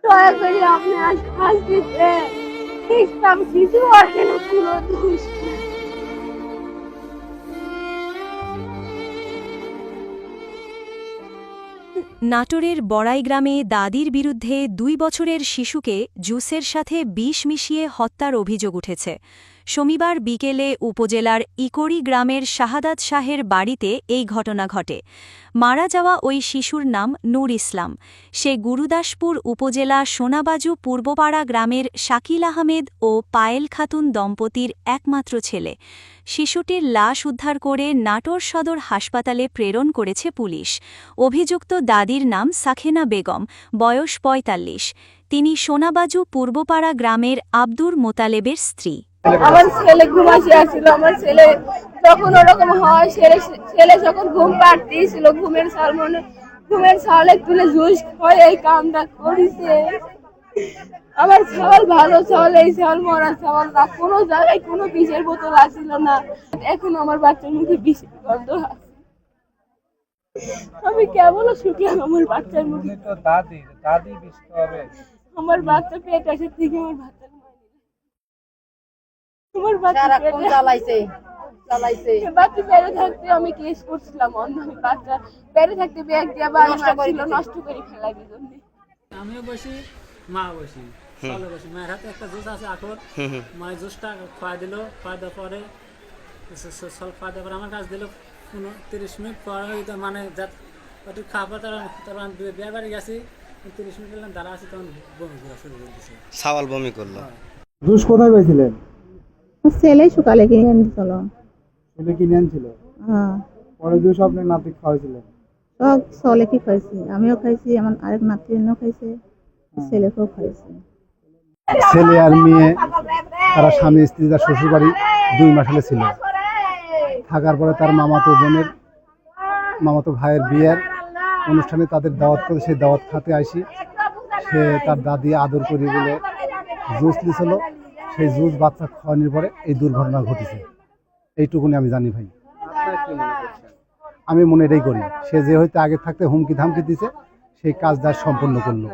দয়া করে আপনি শাস্তিতে ইসলাম শিশু আসেন পুরো দোষ। নাটোরের বড়াই গ্রামে দাদির বিরুদ্ধে ২ বছরের শিশুকে জুসের সাথে বিষ মিশিয়ে হত্যার অভিযোগ উঠেছে। শনিবার বিকেলে উপজেলার ইকড়ি গ্রামের শাহাদাত শাহের বাড়িতে এই ঘটনা ঘটে। মারা যাওয়া ওই শিশুর নাম নূর ইসলাম। সে গুরুদাসপুর উপজেলা সোনাবাজু পূর্বপাড়া গ্রামের শাকিল আহমেদ ও পায়েল খাতুন দম্পতির একমাত্র ছেলে। শিশুটির লাশ উদ্ধার করে নাটোর সদর হাসপাতালে প্রেরণ করেছে পুলিশ। অভিযুক্ত দাদির নাম সাখেনা বেগম, বয়স ৪৫। তিনি সোনাবাজু পূর্বপাড়া গ্রামের আব্দুর মোতালেবের স্ত্রী। আমার ছেলে ঘুমাসি আসছিল, আমার ছেলে যখন ওরকম হয়, ছেলে যখন ঘুম পাড়তেছিল, ঘুমের ছালে তুলে জুস হয় এই কামটা করেছে। আমার ছাল ভালো ছাল, এই ছাল মরা ছাল না, কোনো জায়গায় কোনো বিষের বোতল আসছিল না। এখন আমার বাচ্চার মুখে বিষের গন্ধ আছে। আমি কেমন শুকলাম আমার বাচ্চার মুখে। দাদি বিষ হবে। আমার বাচ্চা পেট আসে থেকে আমার বাচ্চা বাচ্চা বেড়ে থাকতে আমি কেস করছিলাম, আমি বাচ্চা বেড়ে থাকতে ব্যাগ দিয়ে বাড়ি মারছিল, নষ্ট করে ফেলার জন্য। আমিও বসি, মা বসি, চলে বসি। মায়ের হাতে একটা জুস আছে আখর, মায়ের জুসটা খাওয়া দিল। খাওয়া দেওয়ার পরে খাওয়া দেওয়ার পরে আমার কাছে দিল 30 মিনিট পরে, মানে একটু খাওয়া তারপর আমি বিয়ে বাড়ি গেছি। 30 মিনিট গেলাম, দাঁড়া আছি, তখন বমি করা শুরু করে দিচ্ছে। সাওয়াল বমি করলো। জুস কোথায় পেয়েছিলেন? ছেলে সকালে কিনে আনছিল। ছেলে কিনে আনছিল? হ্যাঁ, পরে জুস আপনার নাতি খাওয়াইছিলেন? সব ছেলে কি খাইছি, আমিও খাইছি, আমার আরেক নাতিও খাইছে, ছেলেকেও খাইছে। ছেলে আর মেয়ে তারা স্বামী স্ত্রী, তার শ্বশুর বাড়ি 2 মাস হলে ছিল। থাকার পরে তার মামাতো ভাইয়ের বিয়ের অনুষ্ঠানে তাদের দাওয়াত করে, সেই দাওয়াত খাতে আসি। সে তার দাদি আদর করি বলে জুস দিয়েছিল, সেই জুস বাচ্চা খাওয়ানোর পরে এই দুর্ঘটনা ঘটেছে। এইটুকুনি আমি জানি ভাই। আমি মনে এটাই করি, সে যে হয়তো আগে থাকতে হুমকি ধামকি দিছে, সেই কাজটা সম্পন্ন করলো।